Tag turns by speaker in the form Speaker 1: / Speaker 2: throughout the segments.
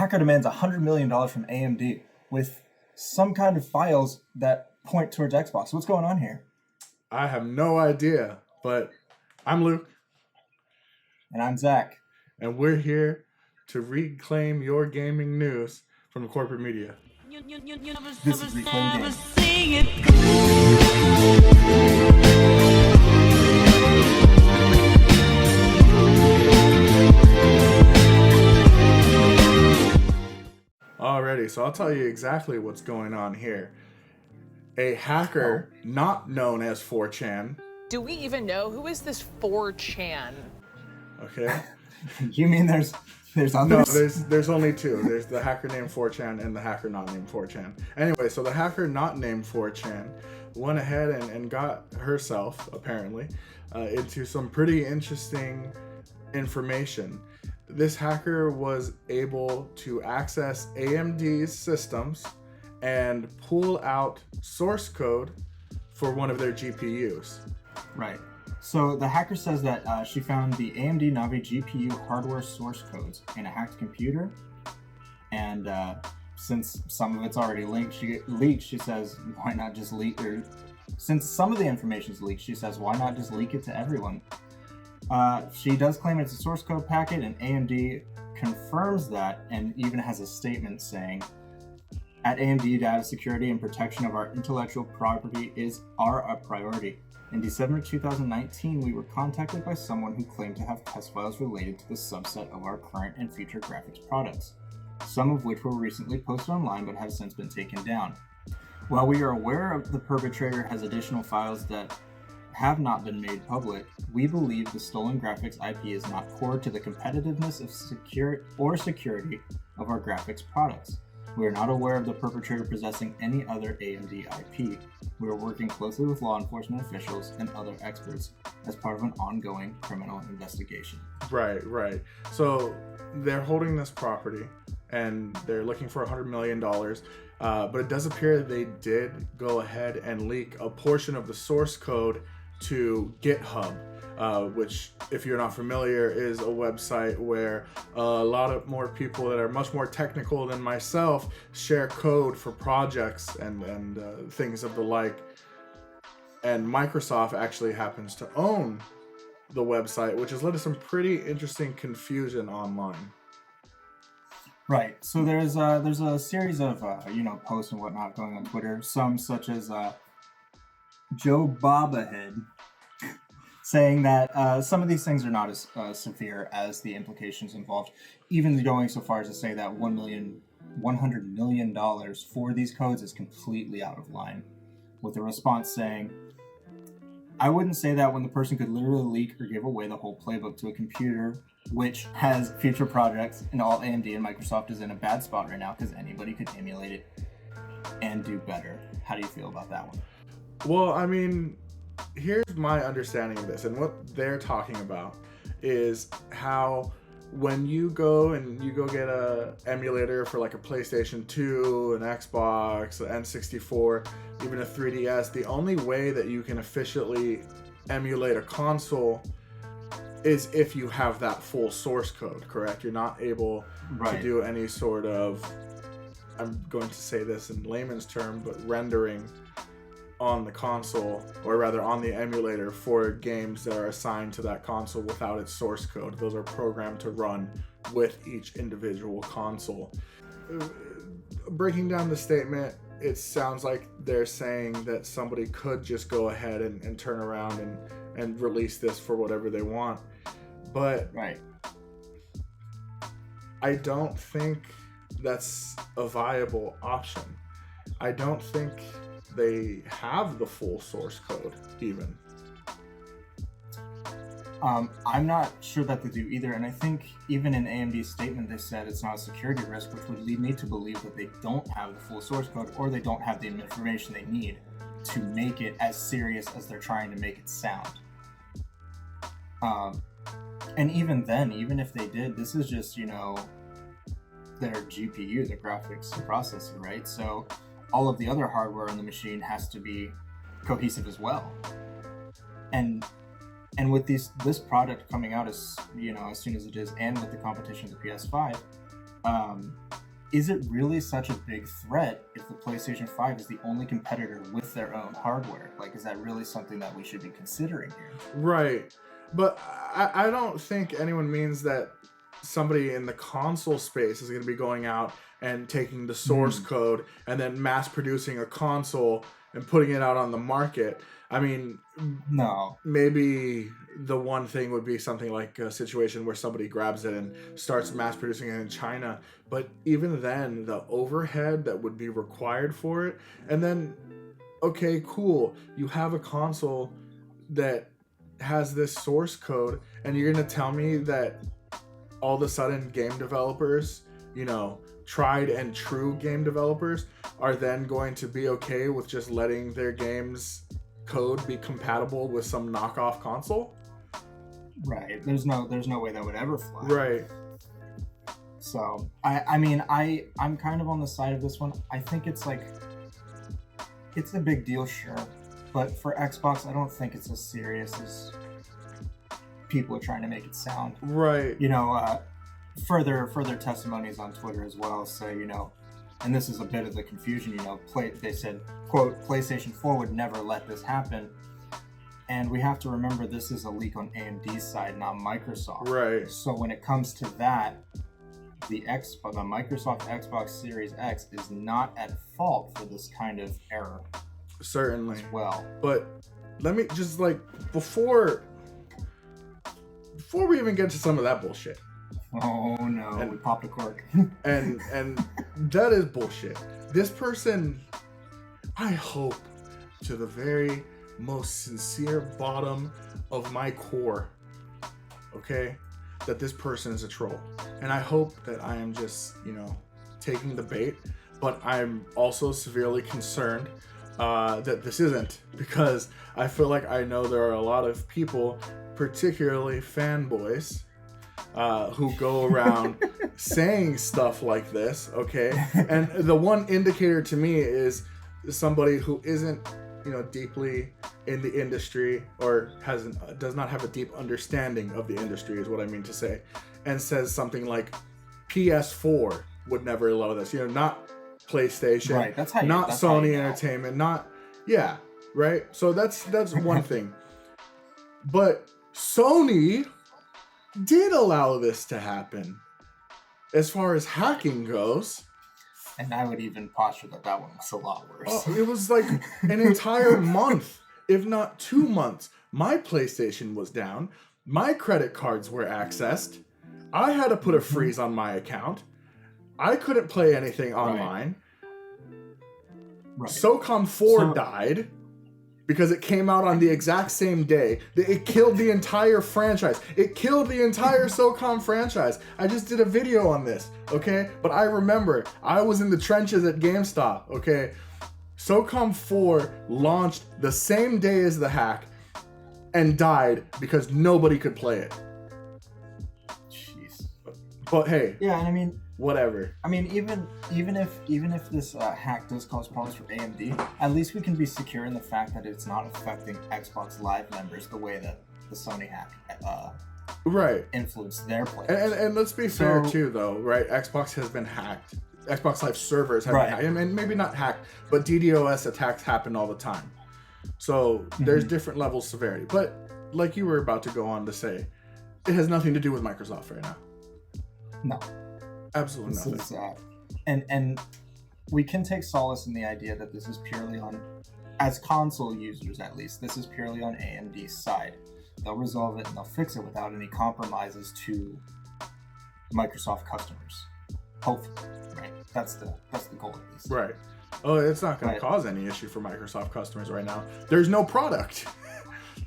Speaker 1: hacker demands $100 million from AMD with some kind of files that point towards Xbox. What's going on here?
Speaker 2: I have no idea, but I'm Luke.
Speaker 1: And I'm Zach.
Speaker 2: And we're here to reclaim your gaming news from the corporate media.
Speaker 1: This is Reclaim Game.
Speaker 2: Alrighty, so I'll tell you exactly what's going on here. A hacker not known as 4chan.
Speaker 3: Do we even know who is this 4chan?
Speaker 2: Okay.
Speaker 1: You mean there's others?
Speaker 2: No, there's only two. There's the hacker named 4chan and the hacker not named 4chan. Anyway, so the hacker not named 4chan went ahead and got herself, apparently, into some pretty interesting information. This hacker was able to access AMD's systems and pull out source code for one of their GPUs.
Speaker 1: Right. So the hacker says that she found the AMD Navi GPU hardware source codes in a hacked computer, and since some of it's already leaked, she says, why not just leak? Or since some of the information is leaked, she says, why not just leak it to everyone? She does claim it's a source code packet, and AMD confirms that, and even has a statement saying, at AMD, data security and protection of our intellectual property are a priority. In December 2019, we were contacted by someone who claimed to have test files related to the subset of our current and future graphics products, some of which were recently posted online but have since been taken down. While we are aware of the perpetrator has additional files that have not been made public, we believe the stolen graphics IP is not core to the competitiveness of security of our graphics products. We are not aware of the perpetrator possessing any other AMD IP. We are working closely with law enforcement officials and other experts as part of an ongoing criminal investigation.
Speaker 2: Right. So they're holding this property and they're looking for $100 million. But it does appear they did go ahead and leak a portion of the source code to GitHub, which, if you're not familiar, is a website where a lot of more people that are much more technical than myself share code for projects and things of the like. And Microsoft actually happens to own the website, which has led to some pretty interesting confusion online.
Speaker 1: Right. So there's a series of posts and whatnot going on Twitter. Some such as Joe Bobahead saying that some of these things are not as severe as the implications involved, even going so far as to say that $100 million for these codes is completely out of line, with a response saying, I wouldn't say that when the person could literally leak or give away the whole playbook to a computer which has future projects, and all AMD and Microsoft is in a bad spot right now because anybody could emulate it and do better. How do you feel about that one?
Speaker 2: Well, I mean, here's my understanding of this, and what they're talking about is how when you go get a emulator for like a PlayStation 2, an Xbox, an N64, even a 3DS, the only way that you can efficiently emulate a console is if you have that full source code, correct? You're not able to do any sort of, I'm going to say this in layman's term, but rendering on the console, or rather on the emulator for games that are assigned to that console without its source code. Those are programmed to run with each individual console. Breaking down the statement, it sounds like they're saying that somebody could just go ahead and turn around and release this for whatever they want. But I don't think that's a viable option. I don't think they have the full source code even.
Speaker 1: I'm not sure that they do either, and I think even in AMD's statement they said it's not a security risk, which would lead me to believe that they don't have the full source code, or they don't have the information they need to make it as serious as they're trying to make it sound. And even then, even if they did, this is just, their GPU, the graphics processor, right? So all of the other hardware on the machine has to be cohesive as well. And with this product coming out as soon as it is, and with the competition of the PS5, is it really such a big threat if the PlayStation 5 is the only competitor with their own hardware? Like, is that really something that we should be considering here?
Speaker 2: Right. But I don't think anyone means that somebody in the console space is going to be going out and taking the source code and then mass producing a console and putting it out on the market. I mean,
Speaker 1: no.
Speaker 2: Maybe the one thing would be something like a situation where somebody grabs it and starts mass producing it in China. But even then, the overhead that would be required for it, and then, okay, cool, you have a console that has this source code, and you're going to tell me that all of a sudden game developers, tried and true game developers, are then going to be okay with just letting their games code be compatible with some knockoff console?
Speaker 1: Right. There's no way that would ever fly.
Speaker 2: Right.
Speaker 1: So I'm kind of on the side of this one. I think it's a big deal, sure, but for Xbox, I don't think it's as serious as people are trying to make it sound.
Speaker 2: Right.
Speaker 1: Further testimonies on Twitter as well say, and this is a bit of the confusion, they said, quote, PlayStation 4 would never let this happen. And we have to remember this is a leak on AMD's side, not Microsoft.
Speaker 2: Right.
Speaker 1: So when it comes to that, the Microsoft Xbox Series X is not at fault for this kind of error.
Speaker 2: Certainly.
Speaker 1: As well.
Speaker 2: But let me just before we even get to some of that bullshit.
Speaker 1: Oh no, we popped a cork.
Speaker 2: and that is bullshit. This person, I hope to the very most sincere bottom of my core, okay, that this person is a troll. And I hope that I am just, taking the bait, but I'm also severely concerned that this isn't, because I feel like I know there are a lot of people, particularly fanboys, who go around saying stuff like this, okay? And the one indicator to me is somebody who isn't, deeply in the industry, or does not have a deep understanding of the industry, is what I mean to say, and says something like PS4 would never allow this, not PlayStation,
Speaker 1: right, that's
Speaker 2: Sony Entertainment, right? So that's one thing. But Sony did allow this to happen as far as hacking goes.
Speaker 1: And I would even posture that one was a lot worse.
Speaker 2: Oh, it was like an entire month, if not 2 months. My PlayStation was down. My credit cards were accessed. I had to put a freeze on my account. I couldn't play anything online.
Speaker 1: Right.
Speaker 2: SOCOM 4 died because it came out on the exact same day. It killed the entire franchise. It killed the entire SOCOM franchise. I just did a video on this, okay? But I remember, I was in the trenches at GameStop, okay? SOCOM 4 launched the same day as the hack and died because nobody could play it.
Speaker 1: Jeez.
Speaker 2: But hey.
Speaker 1: Yeah, and
Speaker 2: whatever.
Speaker 1: Even if this hack does cause problems for AMD, at least we can be secure in the fact that it's not affecting Xbox Live members the way that the Sony hack
Speaker 2: right
Speaker 1: influenced their players.
Speaker 2: And let's be fair too, though, right? Xbox has been hacked. Xbox Live servers have been hacked, and maybe not hacked, but DDoS attacks happen all the time. So there's different levels of severity. But like you were about to go on to say, it has nothing to do with Microsoft right now.
Speaker 1: No.
Speaker 2: Absolutely nothing.
Speaker 1: This is, and we can take solace in the idea that this is purely on, as console users at least, this is purely on AMD's side. They'll resolve it and they'll fix it without any compromises to Microsoft customers. Hopefully, right? That's the goal at least.
Speaker 2: Right. Oh, it's not going to cause any issue for Microsoft customers right now. There's no product.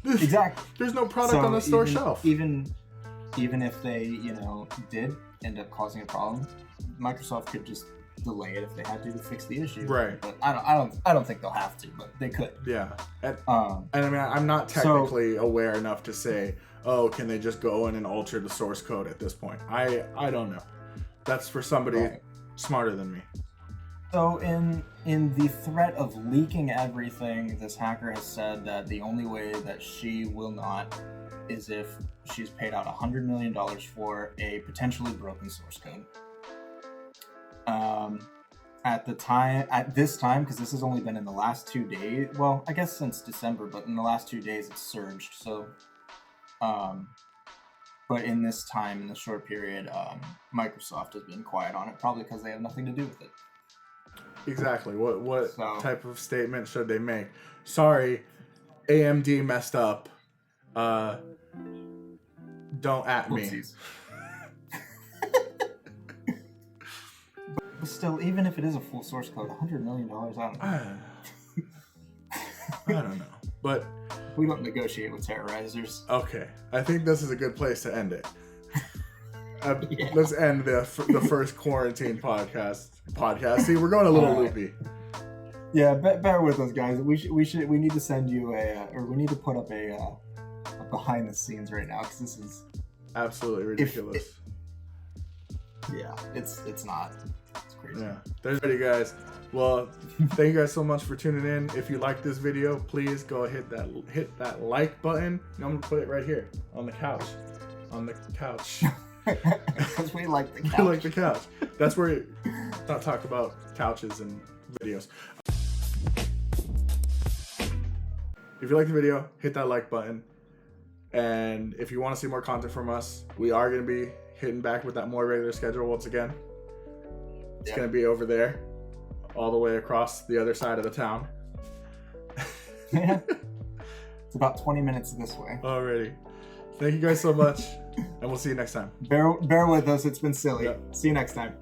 Speaker 1: Exactly.
Speaker 2: There's no product on the store shelf.
Speaker 1: Even if they, did end up causing a problem, Microsoft could just delay it if they had to fix the issue.
Speaker 2: Right.
Speaker 1: But I don't think they'll have to, but they could.
Speaker 2: Yeah. And I'm not technically aware enough to say, oh, can they just go in and alter the source code at this point? I don't know. That's for somebody smarter than me.
Speaker 1: So in the threat of leaking everything, this hacker has said that the only way that she will not is if she's paid out $100 million for a potentially broken source code. at this time, because this has only been in the last 2 days. Well, I guess since December, but in the last 2 days it's surged. So, but in this time, in the short period, Microsoft has been quiet on it, probably because they have nothing to do with it.
Speaker 2: Exactly. What type of statement should they make? Sorry, AMD messed up. Don't at me.
Speaker 1: But still, even if it is a full source code, $100 million,
Speaker 2: I don't know. But
Speaker 1: we don't negotiate with terrorizers.
Speaker 2: Okay, I think this is a good place to end it.
Speaker 1: Yeah.
Speaker 2: Let's end the first quarantine podcast. See, we're going a little loopy.
Speaker 1: Yeah, bear with us, guys. We need to send you we need to put up a behind the scenes right now, because this is
Speaker 2: absolutely ridiculous.
Speaker 1: It's not. It's crazy.
Speaker 2: Yeah, there's it, guys. Well, thank you guys so much for tuning in. If you like this video, please go hit that like button. I'm gonna put it right here on the couch.
Speaker 1: Because we like the couch.
Speaker 2: We like the couch. That's where not talk about couches and videos. If you like the video, hit that like button. And if you want to see more content from us, we are going to be hitting back with that more regular schedule once again. It's going to be over there, all the way across the other side of the town.
Speaker 1: Yeah. It's about 20 minutes this way.
Speaker 2: Alrighty. Thank you guys so much, and we'll see you next time.
Speaker 1: Bear with us. It's been silly.
Speaker 2: Yep.
Speaker 1: See you next time.